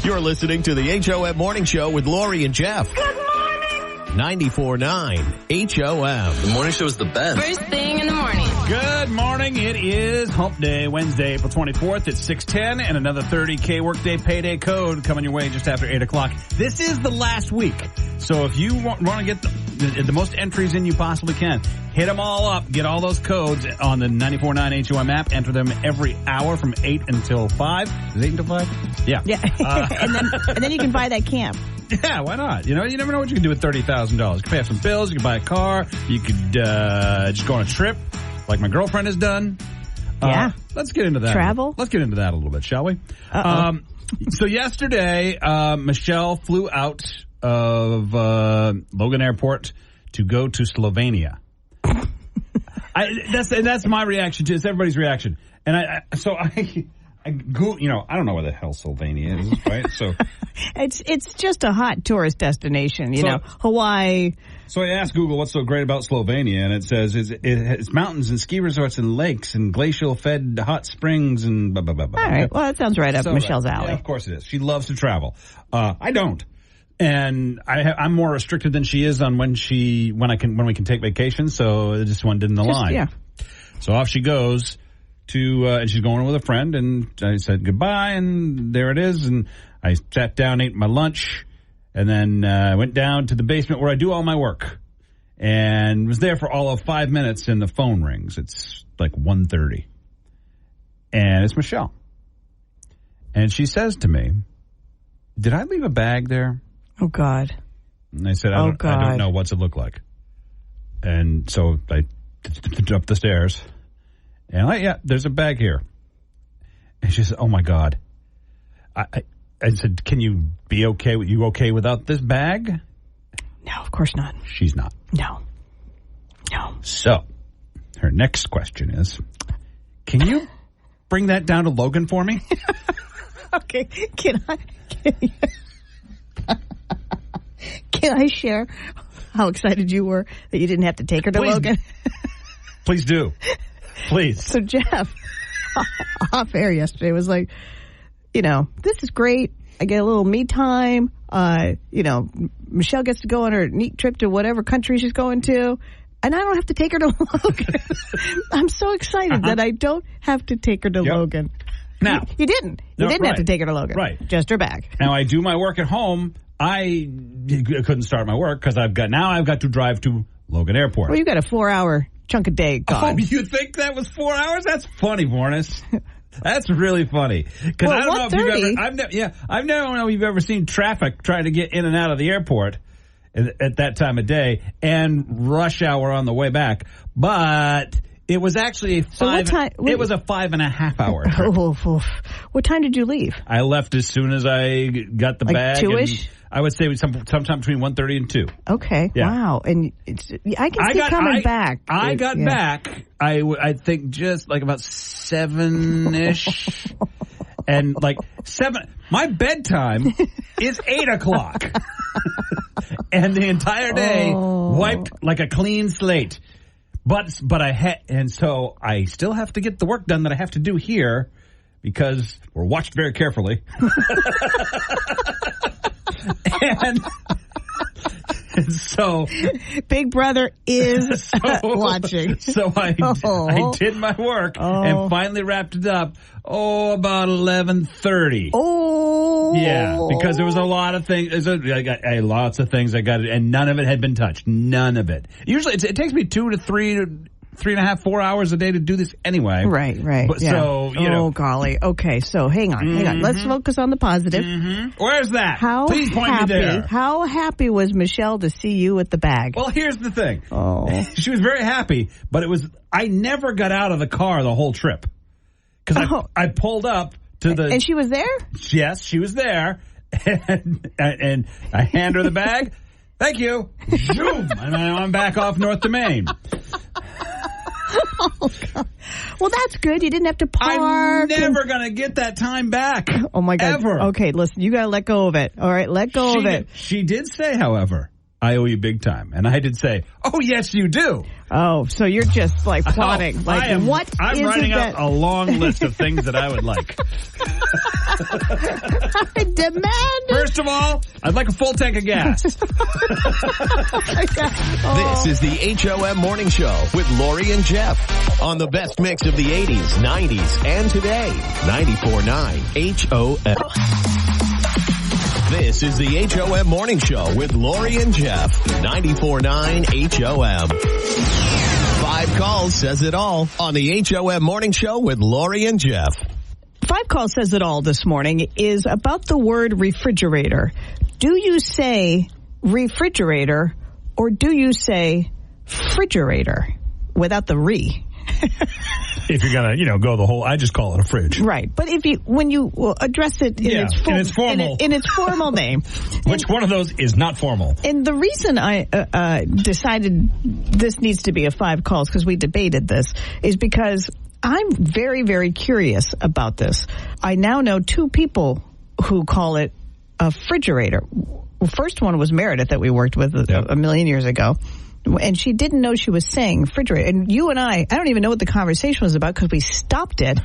You're listening to the HOM Morning Show with Lori and Jeff. Good morning. 94.9 HOM. The morning show is the best. First thing in the morning. Good morning. It is Hump Day, Wednesday, April 24th. It's 6:10 and another 30K workday payday code coming your way just after 8 o'clock. This is the last week. So if you want to get the most entries in you possibly can, hit them all up. Get all those codes on the 94.9 HOM app. Enter them every hour from 8 until 5. Is it 8 until 5? Yeah. and then you can buy that camp. Yeah, why not? You know, you never know what you can do with $30,000. You can pay off some bills. You can buy a car. You could just go on a trip like my girlfriend has done. Yeah. Let's get into that. Travel? Let's get into that a little bit, shall we? So yesterday, Michelle flew out of Logan Airport to go to Slovenia. That's my reaction to it. It's everybody's reaction. And I go, I don't know where the hell Slovenia is, right? So it's just a hot tourist destination, you know, Hawaii. So I asked Google what's so great about Slovenia, and it says it's mountains and ski resorts and lakes and glacial-fed hot springs and blah, blah, blah, blah. All right, well, that sounds right up Michelle's alley. Yeah, of course it is. She loves to travel. I don't. And I'm more restricted than she is on when we can take vacations, so this one didn't align. Yeah. So off she goes. And she's going with a friend, and I said goodbye, and there it is. And I sat down, ate my lunch, and then went down to the basement where I do all my work, and was there for all of 5 minutes, and the phone rings. It's like 1:30, and it's Michelle. And she says to me, "Did I leave a bag there?" Oh, God. And I said, I don't know. What's it look like? And so I up the stairs. And yeah, there's a bag here. And she said, "Oh my God." I said, "Can you be okay? You okay without this bag?" No, of course not. She's not. No. So, her next question is, "Can you bring that down to Logan for me?" Okay. Can I share how excited you were that you didn't have to take her to Logan? Please do. Please. So Jeff, off air yesterday, was like, this is great. I get a little me time. Michelle gets to go on her neat trip to whatever country she's going to, and I don't have to take her to Logan. I'm so excited that I don't have to take her to Logan. Now, you didn't. You didn't have to take her to Logan. Right. Just her bag. Now, I do my work at home. I couldn't start my work because I've got to drive to Logan Airport. Well, you got a 4-hour chunk of day gone. Oh, you think that was 4 hours? That's funny, Bornis. That's really funny. Because I don't know if you've ever. I don't know if you've ever seen traffic trying to get in and out of the airport at that time of day and rush hour on the way back. But it was actually it was a 5.5 hour trip. What time did you leave? I left as soon as I got the bag. 2-ish? I would say sometime between 1:30 and 2. Okay. Yeah. Wow. And I can see coming back. I got back, I think just like about 7-ish. And like 7. My bedtime is 8 o'clock. And the entire day wiped like a clean slate. But so I still have to get the work done that I have to do here because we're watched very carefully. And so Big Brother is watching. So I did my work and finally wrapped it up. About 11:30. Yeah, because there was a lot of things. I got lots of things I got, and none of it had been touched. None of it. Usually, it takes me 2 to 3.5, 4 hours a day to do this anyway. Right. But yeah. So, golly. Okay, so hang on. Let's focus on the positive. Mm-hmm. Where's that? Please point me there. How happy was Michelle to see you with the bag? Well, here's the thing. She was very happy, but I never got out of the car the whole trip. Because I pulled up to the... And she was there? Yes, she was there. And I hand her the bag. Thank you. Zoom. And I'm back off north to Maine. Oh, God. Well, that's good. You didn't have to park. I'm never going to get that time back. Oh, my God. Ever. Okay, listen, you got to let go of it. All right, let go of it. She did say, however, I owe you big time. And I did say, oh, yes, you do. Oh, so you're just like plotting. I'm writing out a long list of things that I would like. I demand. First of all, I'd like a full tank of gas. This is the HOM Morning Show with Lori and Jeff on the best mix of the 80s, 90s, and today. 94.9 HOM. This is the HOM Morning Show with Lori and Jeff. 94.9 HOM. 5 calls says it all on the HOM Morning Show with Lori and Jeff. 5 calls says it all this morning is about the word refrigerator. Do you say refrigerator or do you say refrigerator without the re? If you're going to, go the whole, I just call it a fridge. Right. But when you address it in its formal name. Which one of those is not formal? And the reason I decided this needs to be a 5 calls, because we debated this, is because I'm very, very curious about this. I now know 2 people who call it a refrigerator. The first one was Meredith that we worked with a million years ago. And she didn't know she was saying refrigerator. And you and I don't even know what the conversation was about because we stopped it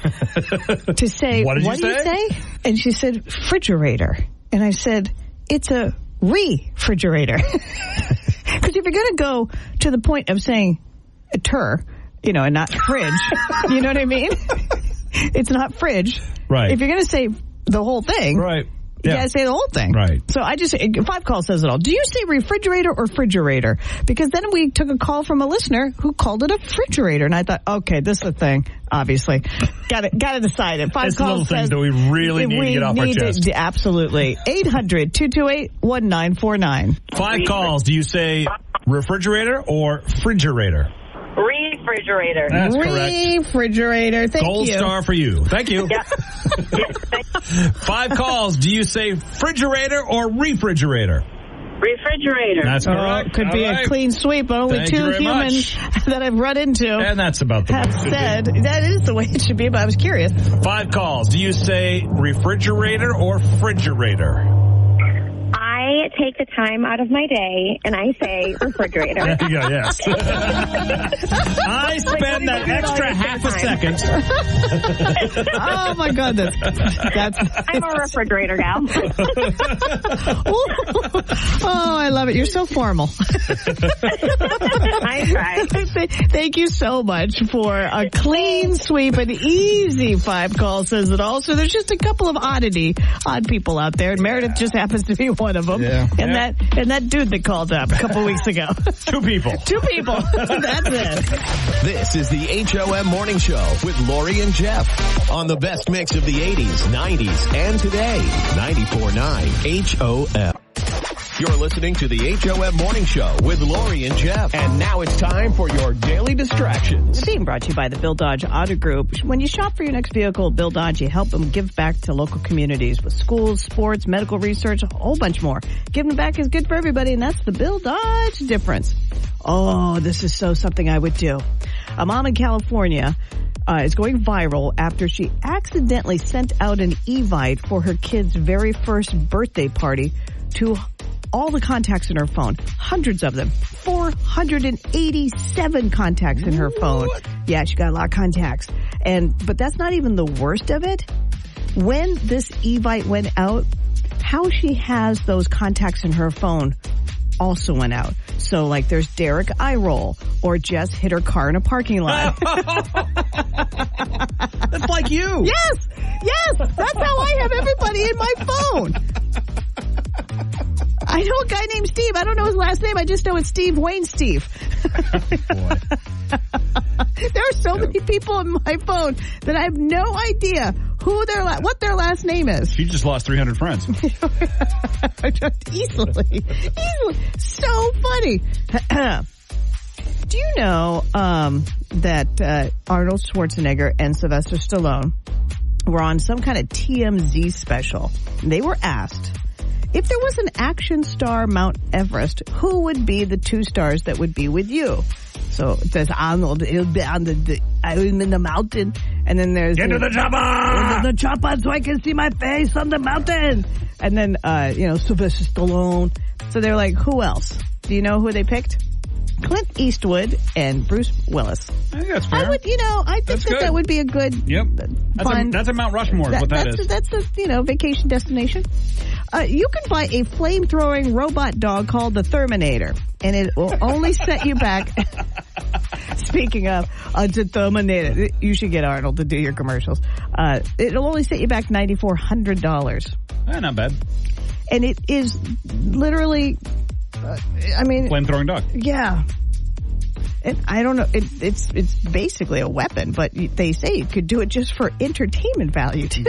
to say, what do you say? And she said, refrigerator. And I said, it's a refrigerator. Because if you're going to go to the point of saying a and not fridge, you know what I mean? It's not fridge. Right. If you're going to say the whole thing. Right. You gotta say the whole thing. Right. So 5 calls says it all. Do you say refrigerator or refrigerator? Because then we took a call from a listener who called it a refrigerator. And I thought, okay, this is a thing, obviously. Gotta decide it. 5 it's calls little things that we really need to get off our chest. Absolutely. 800-228-1949. 5 calls. Do you say refrigerator or refrigerator? Refrigerator. That's correct. Refrigerator. Thank Gold you. star for you. Thank you. Yeah. 5 calls. Do you say refrigerator or refrigerator? Refrigerator. That's correct. Could be a clean sweep. Only Thank 2 you very humans that I've run into And that's about the way have it should said be. that is the way it should be, but I was curious. 5 calls. Do you say refrigerator or refrigerator? I take the time out of my day and I say refrigerator. There you go, yes. I spend that extra half a second. Oh my goodness. I'm a refrigerator gal. Oh, I love it. You're so formal. I try. Thank you so much for a clean sweep, an easy 5 calls says it all. So there's just a couple of odd people out there, and Meredith just happens to be one of them. Yeah. And that dude that called up a couple weeks ago. 2 people. 2 people. That's it. This is the HOM Morning Show with Lori and Jeff on the best mix of the 80s, 90s, and today. 94.9 HOM. You're listening to the HOM Morning Show with Lori and Jeff. And now it's time for your daily distractions. Being brought to you by the Bill Dodge Auto Group. When you shop for your next vehicle at Bill Dodge, you help them give back to local communities with schools, sports, medical research, a whole bunch more. Giving back is good for everybody, and that's the Bill Dodge difference. Oh, this is something I would do. A mom in California is going viral after she accidentally sent out an Evite for her kid's very first birthday party to all the contacts in her phone, hundreds of them, 487 contacts in her phone. Yeah, she got a lot of contacts. But that's not even the worst of it. When this Evite went out, how she has those contacts in her phone also went out. So like there's Derek Eyeroll or Jess hit her car in a parking lot. That's like you. Yes. That's how I have everybody in my phone. I know a guy named Steve. I don't know his last name. I just know it's Steve Wayne Steve. Boy. There are so many people in my phone that I have no idea what their last name is. She just lost 300 friends. Easily. So funny. Do you know that Arnold Schwarzenegger and Sylvester Stallone were on some kind of TMZ special? They were asked, if there was an action star Mount Everest, who would be the 2 stars that would be with you? So it says Arnold, he'll be on I'm in the mountain. And then there's Get to the chopper! The chopper so I can see my face on the mountain. And then, Sylvester Stallone. So they're like, who else? Do you know who they picked? Clint Eastwood and Bruce Willis. I think that's fair. I think that would be a good, fun. That's a Mount Rushmore is what that is. That's a, vacation destination. You can buy a flame-throwing robot dog called the Terminator, and it will only set you back. Speaking of, the Terminator, you should get Arnold to do your commercials. It'll only set you back $9,400. Not bad. And it is literally... flame-throwing dog. Yeah. I don't know. It's basically a weapon, but they say you could do it just for entertainment value, too.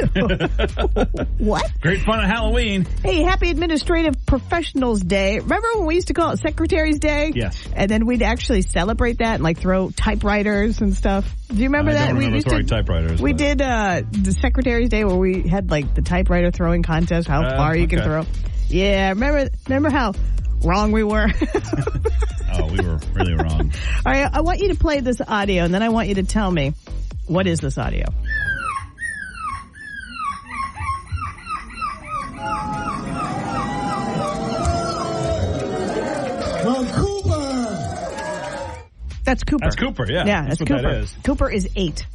What? Great fun on Halloween. Hey, happy Administrative Professionals Day. Remember when we used to call it Secretary's Day? Yes. And then we'd actually celebrate that and, throw typewriters and stuff. Do you remember that? I don't remember throwing typewriters. We did the Secretary's Day where we had, the typewriter throwing contest, how far you can throw. Yeah, remember how... wrong we were. We were really wrong. All right, I want you to play this audio, and then I want you to tell me, what is this audio? That's Cooper. That's Cooper, yeah. Yeah, that's what Cooper. That is. Cooper is 8,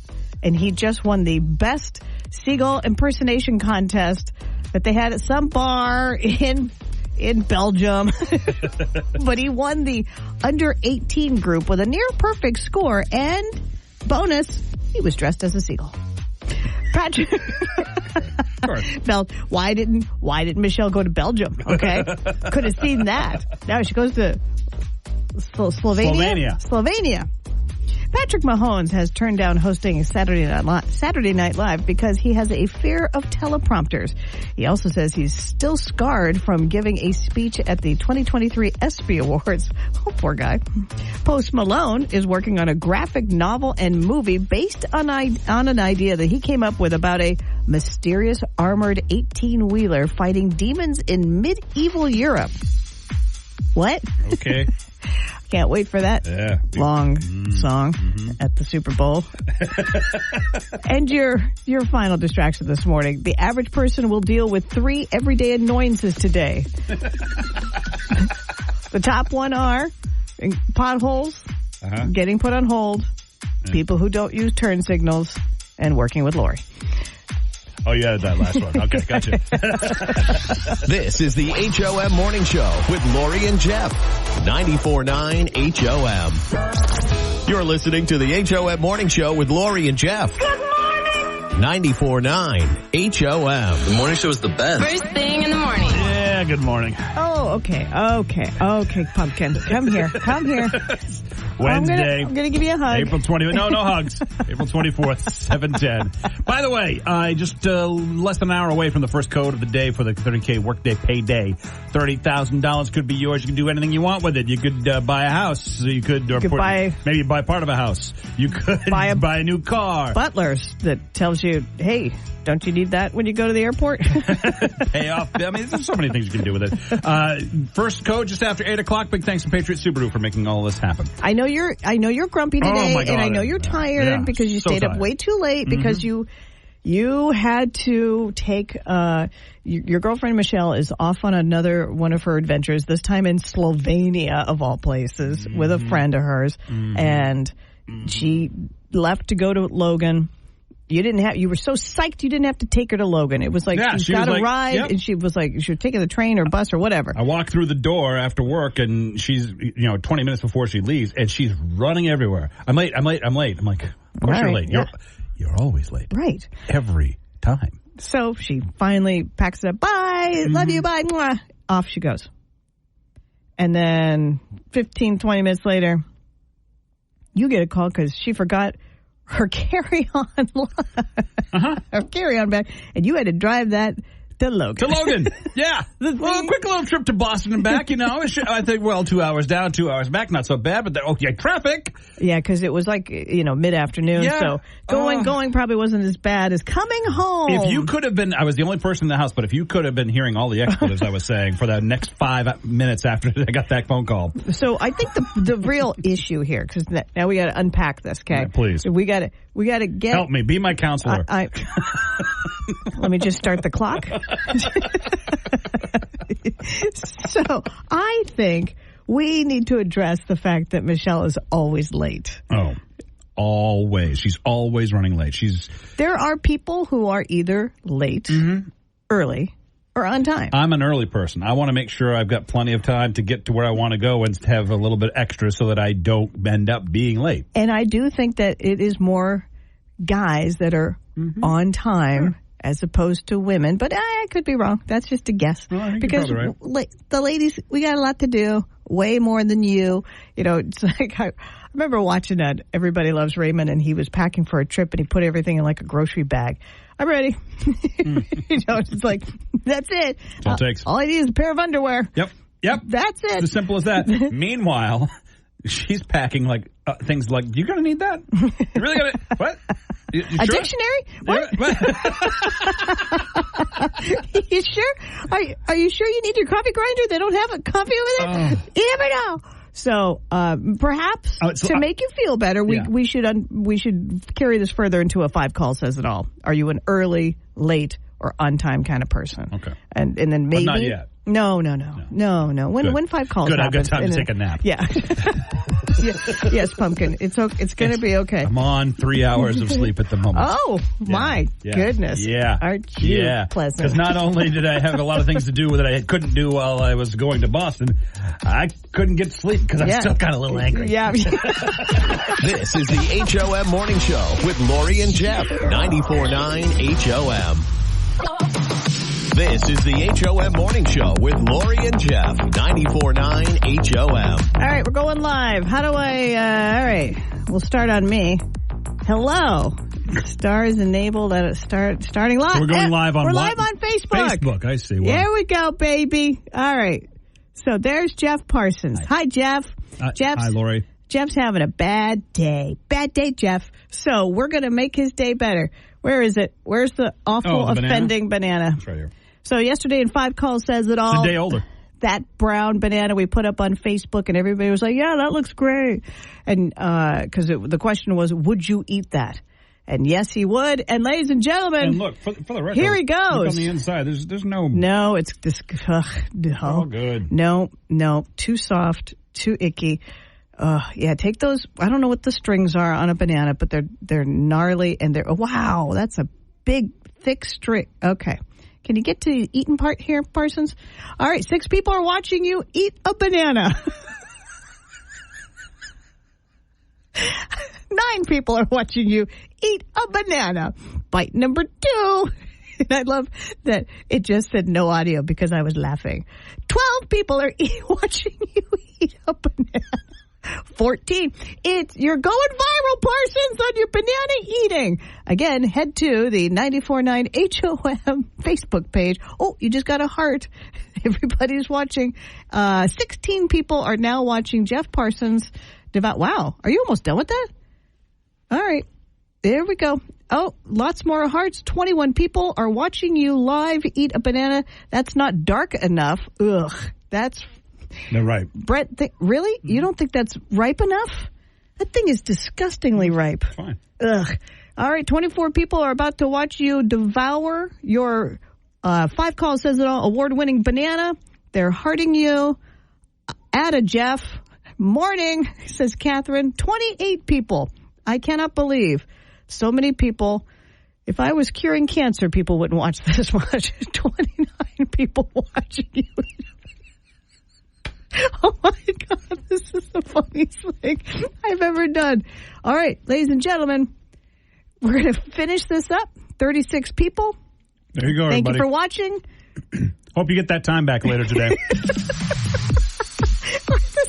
and he just won the best seagull impersonation contest that they had at some bar in Belgium. But he won the under 18 group with a near perfect score, and bonus, he was dressed as a seagull. Patrick felt, why didn't Michelle go to Belgium? Okay. Could have seen that. Now she goes to Slovenia. Patrick Mahomes has turned down hosting Saturday Night Live because he has a fear of teleprompters. He also says he's still scarred from giving a speech at the 2023 ESPY Awards. Oh, poor guy. Post Malone is working on a graphic novel and movie based on an idea that he came up with about a mysterious armored 18-wheeler fighting demons in medieval Europe. What? Okay. Can't wait for that long song at the Super Bowl. And your final distraction this morning. The average person will deal with 3 everyday annoyances today. The top one are potholes, getting put on hold, people who don't use turn signals, and working with Lori. Oh, yeah, that last one. Okay, gotcha. This is the HOM Morning Show with Lori and Jeff. 94.9 HOM. You're listening to the HOM Morning Show with Lori and Jeff. Good morning. 94.9 HOM. The morning show is the best. First thing in the morning. Yeah, good morning. Oh, okay, Pumpkin. Come here. Wednesday. I'm gonna give you a hug. April 20th. No hugs. April 24th, 7:10. By the way, just less than an hour away from the first code of the day for the 30K workday payday. $30,000 could be yours. You can do anything you want with it. You could buy a house. You could maybe buy part of a house. You could buy a new car. Butlers that tells you, hey, don't you need that when you go to the airport? Pay off. I mean, there's so many things you can do with it. First code just after 8 o'clock. Big thanks to Patriot Subaru for making all this happen. I know you're grumpy today, my God. and I know you're tired because you stayed up way too late because you had to take your girlfriend Michelle is off on another one of her adventures, this time in Slovenia of all places with a friend of hers, and she left to go to Logan. You were so psyched you didn't have to take her to Logan. It was like, she got a ride, and she was taking the train or bus or whatever. I walked through the door after work, and she's, 20 minutes before she leaves, and she's running everywhere. I'm late. I'm like, of course you're late. Yeah. You're always late. Right. Every time. So she finally packs it up. Bye. Love you. Bye. Mwah. Off she goes. And then 15, 20 minutes later, you get a call because she forgot her carry-on bag, and you had to drive that to Logan. Yeah. Well, a quick little trip to Boston and back, I think, 2 hours down, 2 hours back, not so bad, but traffic. Yeah, because it was mid-afternoon, so going probably wasn't as bad as coming home. If you could have been, I was the only person in the house, but if you could have been hearing all the expletives I was saying for the next 5 minutes after I got that phone call. So I think the real issue here, because now we got to unpack this, okay? Yeah, please. We got to get... Help me, be my counselor. Let me just start the clock. So I think we need to address the fact that Michelle is always late. Oh, always. She's always running late. There are people who are either late, early, or on time. I'm an early person. I want to make sure I've got plenty of time to get to where I want to go and have a little bit extra so that I don't end up being late. And I do think that it is more guys that are on time as opposed to women. But I could be wrong. That's just a guess. Well, I think because you're probably right. The ladies, we got a lot to do, way more than you. You know, it's like I remember watching that Everybody Loves Raymond, and he was packing for a trip, and he put everything in like a grocery bag. I'm ready. You know, it's like, that's it. That's all it takes. All I need is a pair of underwear. Yep. That's it. It's as simple as that. Meanwhile, she's packing like things like, you gonna need that? You really gonna what? You a sure? dictionary? What? You sure? Are you sure you need your coffee grinder? They don't have a coffee over there? You never know. So perhaps to make you feel better, we should carry this further into a 5 call says it all. Are you an early, late, or on time kind of person? Okay. And then maybe but not yet. No. When 5 calls Good, happen, I've got time to take a nap. Yeah. Yes, Pumpkin. It's going to be okay. I'm on 3 hours of sleep at the moment. Oh, my goodness. Yeah. Aren't you pleasant? Because not only did I have a lot of things to do that I couldn't do while I was going to Boston, I couldn't get to sleep because I'm still kind of a little angry. Yeah. This is the HOM Morning Show with Lori and Jeff. 94.9 HOM. This is the HOM Morning Show with Lori and Jeff. 94.9 HOM. All right, we're going live. How do all right, we'll start on me. Hello. Star is enabled at starting live. So we're going live on We're live on Facebook. Facebook, I see. Wow. There we go, baby. All right. So there's Jeff Parsons. Hi Jeff. Hi, Lori. Jeff's having a bad day. Bad day, Jeff. So we're going to make his day better. Where is it? Where's the awful, offending banana? It's right here. So yesterday in 5 calls says it all. It's a day older. That brown banana we put up on Facebook, and everybody was like, yeah, that looks great. And because the question was, would you eat that? And yes, he would. And ladies and gentlemen. And look, for the record. Here he goes. Look on the inside. There's no. No, it's this. Oh, good. No. Too soft. Too icky. Yeah, take those. I don't know what the strings are on a banana, but they're gnarly and wow, that's a big, thick string. Okay. Can you get to the eating part here, Parsons? All right, 6 people are watching you eat a banana. 9 people are watching you eat a banana. Bite number 2. And I love that it just said no audio because I was laughing. 12 people are watching you eat a banana. 14. You're going viral, Parsons, on your banana eating. Again, head to the 94.9 HOM Facebook page. Oh, you just got a heart. Everybody's watching. 16 people are now watching Jeff Parsons. Wow. Are you almost done with that? All right. There we go. Oh, lots more hearts. 21 people are watching you live eat a banana. That's not dark enough. Ugh. That's... They're ripe. Brett, really? You don't think that's ripe enough? That thing is disgustingly ripe. Fine. Ugh. All right, 24 people are about to watch you devour your 5 calls says it all award-winning banana. They're hearting you. Atta Jeff. Morning, says Catherine. 28 people. I cannot believe so many people. If I was curing cancer, people wouldn't watch this much. 29 people watching you. Oh, my God. This is the funniest thing I've ever done. All right, ladies and gentlemen, we're going to finish this up. 36 people. There you go, everybody. Thank you for watching. Hope you get that time back later today. This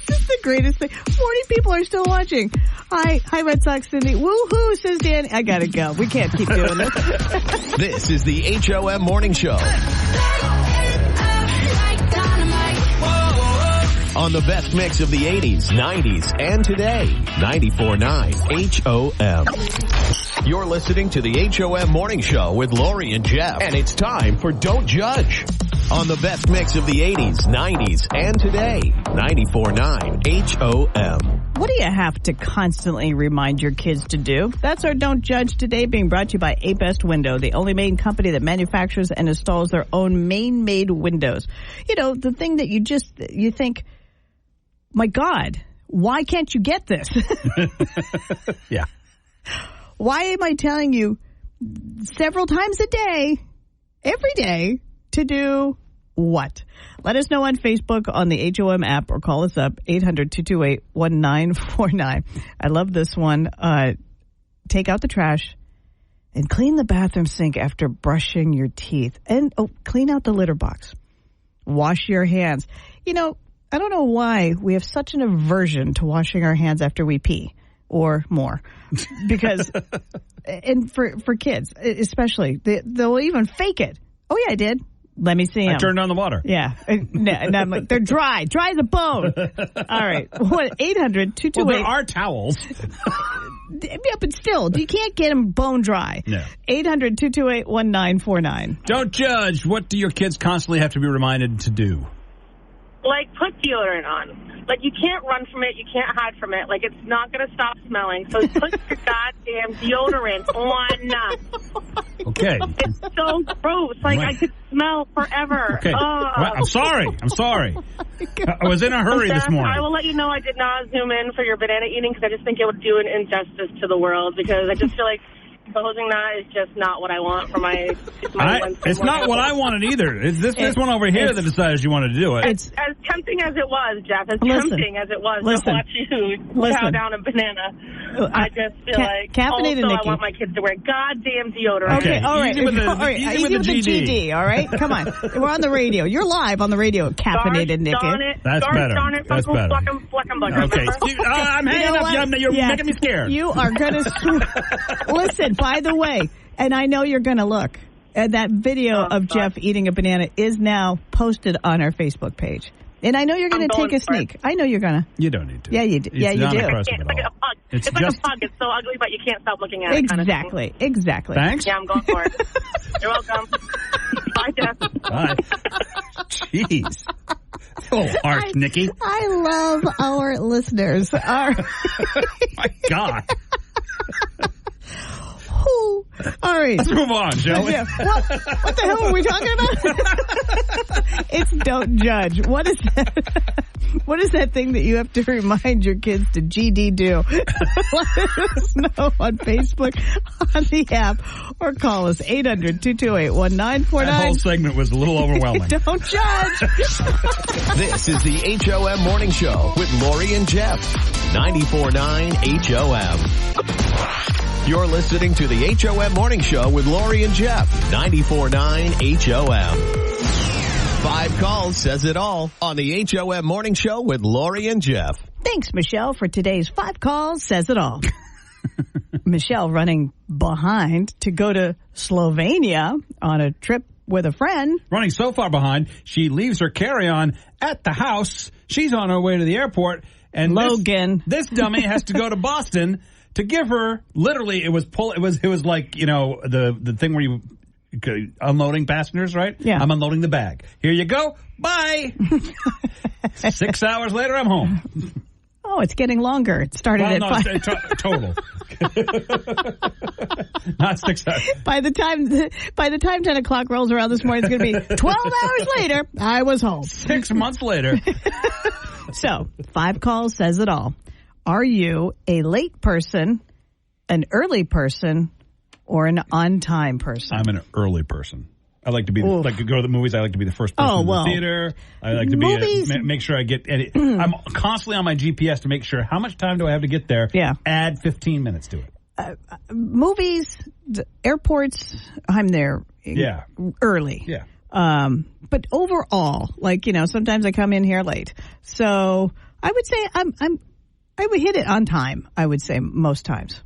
is the greatest thing. 40 people are still watching. Hi, Red Sox Cindy. Woohoo, says Dan. I got to go. We can't keep doing this. This is the HOM Morning Show. On the best mix of the 80s, 90s, and today. 94.9 HOM. You're listening to the HOM Morning Show with Lori and Jeff. And it's time for Don't Judge. On the best mix of the 80s, 90s, and today. 94.9 HOM. What do you have to constantly remind your kids to do? That's our Don't Judge today, being brought to you by A-Best Window, the only Maine company that manufactures and installs their own Maine-made windows. You know, the thing that you think, my God, why can't you get this? Yeah. Why am I telling you several times a day, every day, to do what? Let us know on Facebook, on the HOM app, or call us up, 800-228-1949. I love this one. Take out the trash and clean the bathroom sink after brushing your teeth. And clean out the litter box. Wash your hands. You know, I don't know why we have such an aversion to washing our hands after we pee or more. Because, and for kids especially, they'll even fake it. Oh, yeah, I did. Let me see them. I turned on the water. Yeah. And I'm like, they're dry as a bone. All right. What, 800-228. Well, there are towels. Yeah, but still, you can't get them bone dry. No. 800-228-1949. Don't judge. What do your kids constantly have to be reminded to do? Like, put deodorant on. Like, you can't run from it. You can't hide from it. Like, it's not going to stop smelling. So put your goddamn deodorant on. Okay. It's so gross. Like, I could smell forever. Okay. Well, I'm sorry. I was in a hurry this morning. I will let you know I did not zoom in for your banana eating because I just think it would do an injustice to the world because I just feel like proposing that is just not what I want for my It's not what I wanted either. It's this one over here that decided you wanted to do it. As tempting as it was, Jeff, tempting as it was to watch you chow down a banana, I just feel like caffeinated also Nikki. I want my kids to wear goddamn deodorant. Okay, all right. Easy with the GD, all right? Come on. We're on the radio. You're live on the radio, caffeinated Nikki. That's better. That's better. Okay. I'm hanging up. You're making me scared. You are going to... Listen, by the way, and I know you're going to look, that video of Jeff eating a banana is now posted on our Facebook page. And I know you're going to take a sneak. I know you're going to. You don't need to. Yeah, you do. It's not impressive It's like a pug. It's like a pug. It's so ugly, but you can't stop looking at it. Exactly. Exactly. Thanks. Yeah, I'm going for it. You're welcome. Bye, Jeff. Bye. Jeez. Oh, harsh, Nikki. I love our listeners. My God. All right. Let's move on, shall we? Yeah. What the hell are we talking about? It's don't judge. What is that? What is that thing that you have to remind your kids to GD do? Let us know on Facebook, on the app, or call us 800-228-1949. That whole segment was a little overwhelming. Don't judge. This is the HOM Morning Show with Lori and Jeff. 94.9 HOM. You're listening to the HOM Morning Show with Lori and Jeff. 94.9 HOM. 5 calls says it all on the HOM Morning Show with Lori and Jeff. Thanks, Michelle, for today's 5 calls says it all. Michelle running behind to go to Slovenia on a trip with a friend. Running so far behind, she leaves her carry-on at the house. She's on her way to the airport. And Logan. This dummy has to go to Boston to give her, literally, it was like, you know, the thing where you unloading passengers, right? Yeah. I'm unloading the bag. Here you go. Bye. 6 hours later, I'm home. Oh, it's getting longer. It started at 5. Total. Not 6 hours. By the time 10 o'clock rolls around this morning, it's going to be 12 hours later, I was home. 6 months later. So, 5 calls says it all. Are you a late person, an early person, or an on-time person? I'm an early person. I like to be like to go to the movies. I like to be the first person in the theater. I like to make sure I get. I'm constantly on my GPS to make sure how much time do I have to get there. Yeah. Add 15 minutes to it. Movies, airports, I'm there. Yeah. Early. Yeah. But overall, like, you know, sometimes I come in here late. So I would say I would hit it on time, I would say, most times.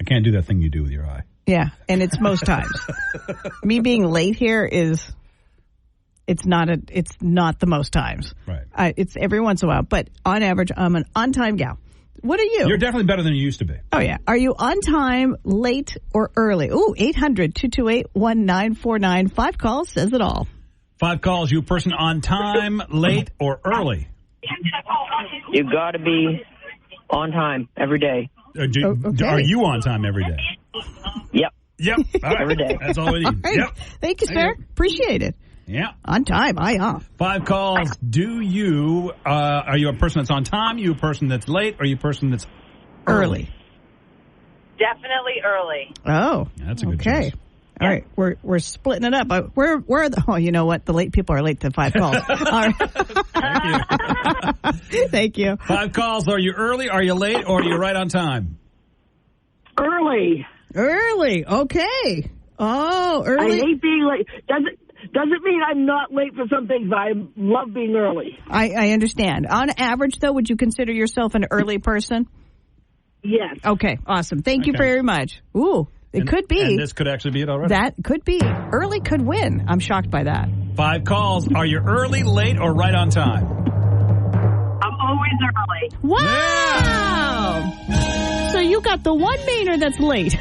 I can't do that thing you do with your eye. Yeah, and it's most times. Me being late here it's not the most times. Right. It's every once in a while, but on average, I'm an on-time gal. What are you? You're definitely better than you used to be. Oh, yeah. Are you on time, late, or early? Ooh, 800-228-1949. 5 calls says it all. 5 calls, you a person on time, late, or early? You got to be on time every day. Okay. Are you on time every day? Yep. All right. Every day. That's all we need. All right. Yep. Thank you, sir. Appreciate it. Yeah. On time, IHOP. 5 calls. Are you a person that's on time? Are you a person that's late? Or are you a person that's early? Definitely early. Oh, that's a good okay. choice. All right, we're splitting it up. Where are the? Oh, you know what? The late people are late to 5 calls. All right. Thank you. Thank you. 5 calls. Are you early? Are you late? Or are you right on time? Early. Early. Okay. Oh, early. I hate being late. Doesn't mean I'm not late for some things, but I love being early. I understand. On average, though, would you consider yourself an early person? Yes. Okay. Awesome. Thank you very much. Ooh. It could be. And this could actually be it already. That could be. Early could win. I'm shocked by that. 5 calls. Are you early, late, or right on time? I'm always early. Wow! Yeah. So you got the one Mainer that's late.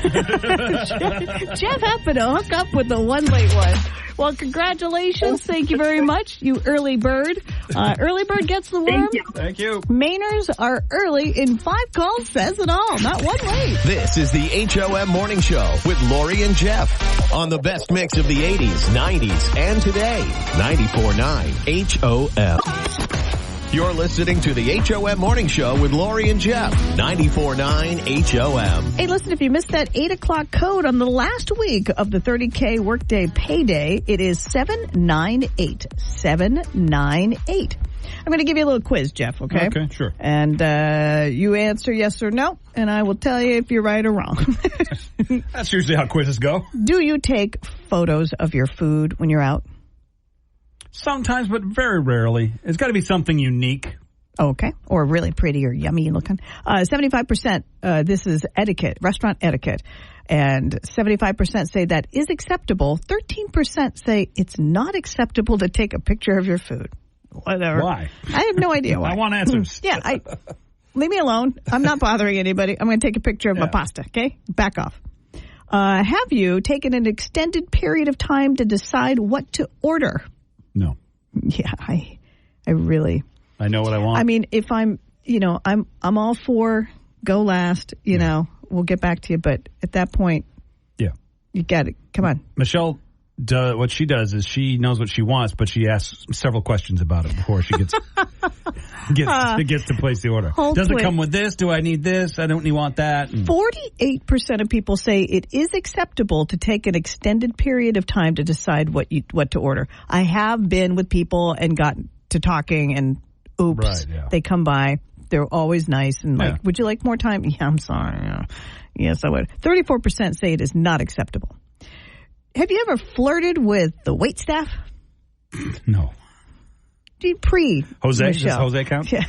Jeff happened to hook up with the one late one. Well, congratulations. Thank you very much, you early bird. Early bird gets the worm. Thank you. Mainers are early in 5 calls, says it all. Not one late. This is the HOM Morning Show with Lori and Jeff on the best mix of the 80s, 90s, and today. 94.9 HOM. You're listening to the HOM Morning Show with Lori and Jeff. 94.9 HOM. Hey, listen, if you missed that 8 o'clock code on the last week of the 30K workday payday, it is 798. 798. I'm going to give you a little quiz, Jeff, okay? Okay, sure. And you answer yes or no, and I will tell you if you're right or wrong. That's usually how quizzes go. Do you take photos of your food when you're out? Sometimes, but very rarely. It's got to be something unique. Okay. Or really pretty or yummy looking. 75%, this is etiquette, restaurant etiquette. And 75% say that is acceptable. 13% say it's not acceptable to take a picture of your food. Whatever. Why? I have no idea why. I want answers. Yeah, leave me alone. I'm not bothering anybody. I'm going to take a picture of my pasta, okay? Back off. Have you taken an extended period of time to decide what to order? No. Yeah, I really. I know what I want. I mean, if I'm all for go last, you know, we'll get back to you. But at that point, you got it. Come on. Michelle, what she does is she knows what she wants, but she asks several questions about it before she gets to place the order. Does it come with this? Do I need this? I don't want that. 48% of people say it is acceptable to take an extended period of time to decide what to order. I have been with people and gotten to talking and oops, they come by. They're always nice and like, would you like more time? Yeah, I'm sorry. Yeah. Yes, I would. 34% say it is not acceptable. Have you ever flirted with the waitstaff? No. Pre Jose? Michelle. Does Jose count? Yeah.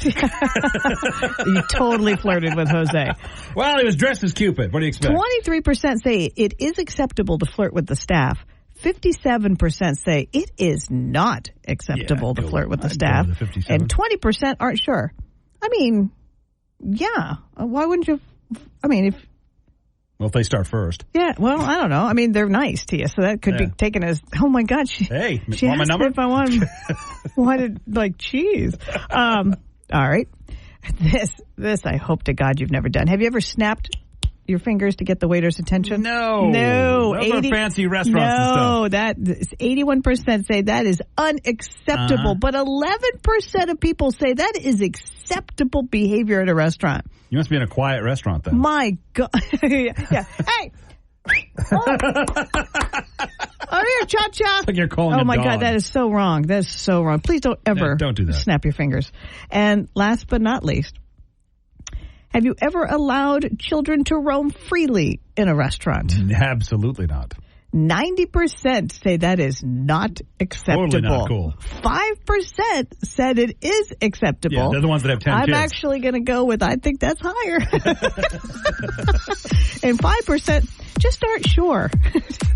You totally flirted with Jose. Well, he was dressed as Cupid. What do you expect? 23% say it is acceptable to flirt with the staff. 57% say it is not acceptable to flirt with the staff. And 20% aren't sure. I mean, yeah. Why wouldn't you? I mean, if they start first. Yeah, well, I don't know. I mean, they're nice to you, so that could be taken as, oh my God, she want asked my number? if I wanted like cheese. All right. This I hope to God you've never done. Have you ever snapped your fingers to get the waiter's attention? No. Those are fancy restaurants and stuff. No, 81% say that is unacceptable, but 11% of people say that is acceptable behavior at a restaurant. You must be in a quiet restaurant then. My God. Yeah. Hey. Oh. Over here, cha-cha. It's like you're calling Oh, a my dog. God, that is so wrong. That is so wrong. Please don't ever don't do that. Snap your fingers. And last but not least, have you ever allowed children to roam freely in a restaurant? Absolutely not. 90% say that is not acceptable. Totally not cool. 5% said it is acceptable. Yeah, they're the ones that have 10 I'm kids. actually going to go with I think that's higher. And 5% just aren't sure.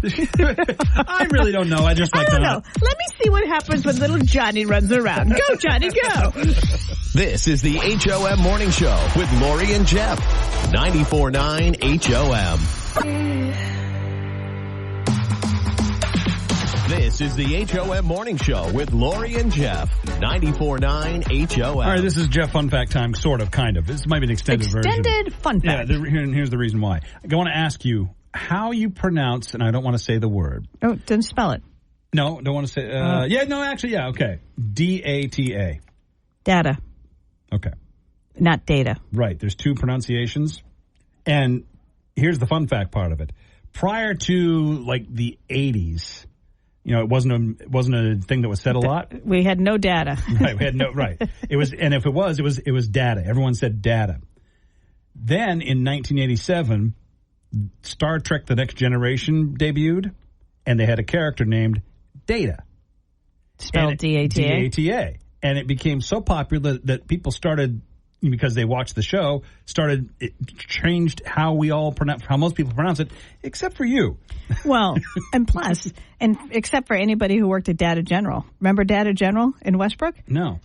I really don't know. I just like I don't know. Let me see what happens when little Johnny runs around. Go, Johnny, go. This is the HOM Morning Show with Lori and Jeff. 94.9 HOM. This is the HOM Morning Show with Lori and Jeff. 94.9 HOM. All right, this is Jeff Fun Fact time, sort of, kind of. This might be an extended version. Extended fun fact. Yeah, here's the reason why. I want to ask you how you pronounce, and I don't want to say the word. Oh, didn't spell it. No, don't want to say. Okay. DATA. Data, Okay. not data. Right. There's two pronunciations. And here's the fun fact part of it. Prior to like the 80s, it wasn't a thing that was said a lot. We had no data. Right. We had no, right. It was, and if it was data. Everyone said data. Then in 1987, Star Trek The Next Generation debuted, and they had a character named Data. Spelled D-A-T-A? D-A-T-A. And it became so popular that people started, because they watched the show, it changed how most people pronounce it, except for you. Well, and plus, except for anybody who worked at Data General. Remember Data General in Westbrook? No.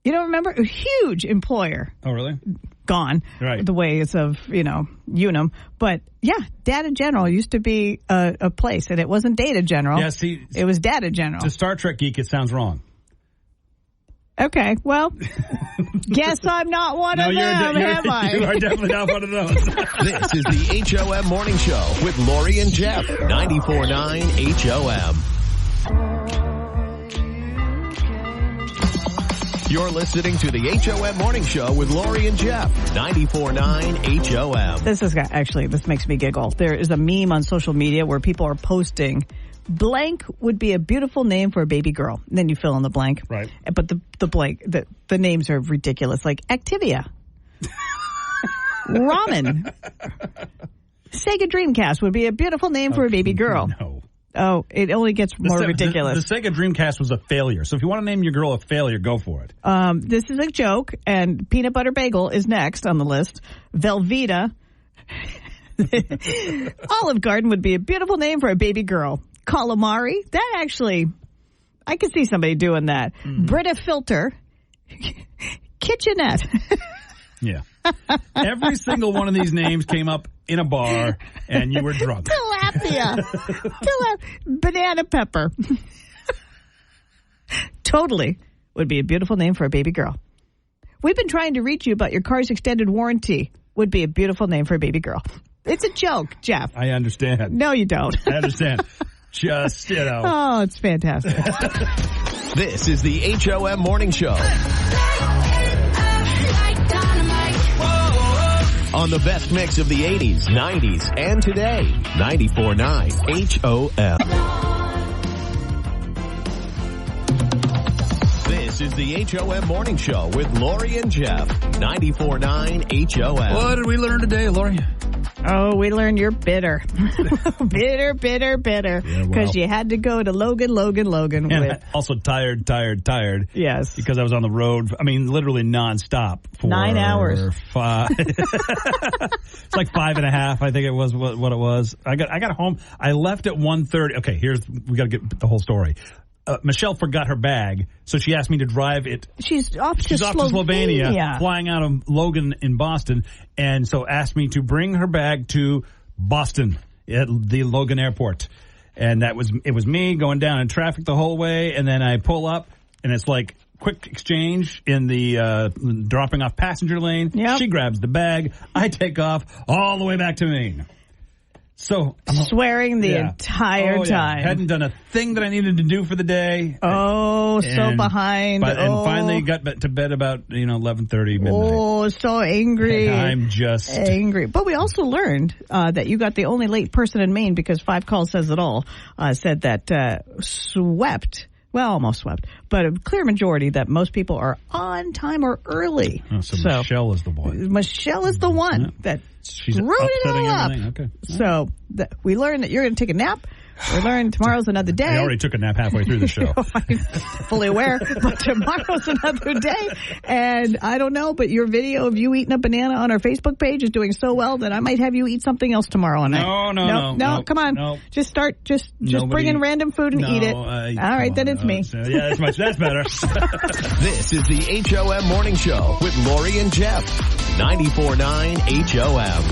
You don't remember? A huge employer. Oh, really? Gone. Right. The ways of, Unum. But, yeah, Data General used to be a place, and it wasn't Data General. Yeah, see. It was Data General. To Star Trek geek, it sounds wrong. Okay, well, guess I'm not one of them, am I? You are definitely not one of those. This is the HOM Morning Show with Lori and Jeff. 94.9 HOM. You're listening to the HOM Morning Show with Lori and Jeff. 94.9 HOM. This makes me giggle. There is a meme on social media where people are posting, blank would be a beautiful name for a baby girl. And then you fill in the blank. Right. But the blank, the names are ridiculous. Like Activia. Ramen. Sega Dreamcast would be a beautiful name for a baby girl. No. Oh, it only gets more ridiculous. The Sega Dreamcast was a failure. So if you want to name your girl a failure, go for it. This is a joke, and Peanut Butter Bagel is next on the list. Velveeta. Olive Garden would be a beautiful name for a baby girl. Calamari. That actually, I could see somebody doing that. Brita Filter. Kitchenette. Yeah. Every single one of these names came up in a bar, and you were drunk. Tilapia. Banana Pepper. Totally would be a beautiful name for a baby girl. We've been trying to reach you about your car's extended warranty. Would be a beautiful name for a baby girl. It's a joke, Jeff. I understand. No, you don't. I understand. Just, Oh, it's fantastic. This is the HOM Morning Show. On the best mix of the 80s, 90s, and today. 94.9 HOM. This is the HOM Morning Show with Lori and Jeff. 94.9 HOM. What did we learn today, Lori? Oh, we learned you're bitter. bitter. Because you had to go to Logan. And also tired. Yes. Because I was on the road, literally nonstop for 9 hours. 5. It's like 5.5, I think it was what it was. I got home. I left at 1:30. Okay, we got to get the whole story. Michelle forgot her bag, so she asked me to drive it. She's off to Slovenia, flying out of Logan in Boston, and so asked me to bring her bag to Boston at the Logan airport. And it was me going down in traffic the whole way, and then I pull up, and it's like quick exchange in the dropping off passenger lane. Yep. She grabs the bag. I take off all the way back to Maine. So swearing the entire time. Hadn't done a thing that I needed to do for the day. Oh, so behind. And finally got to bed about 11:30 midnight. Oh, so angry. And I'm just angry. But we also learned that you got the only late person in Maine because 5 Calls Says It All said that almost swept, but a clear majority that most people are on time or early. Oh, so Michelle is the one. Michelle is the one that she's screwed it all up. Okay. So we learned that you're going to take a nap. We learned tomorrow's another day. I already took a nap halfway through the show. I'm fully aware, but tomorrow's another day. And I don't know, but your video of you eating a banana on our Facebook page is doing so well that I might have you eat something else tomorrow night. No, come on. No. Just bring in random food and eat it. All right, then it's me. Yeah, that's better. This is the HOM Morning Show with Lori and Jeff. 94.9 HOM.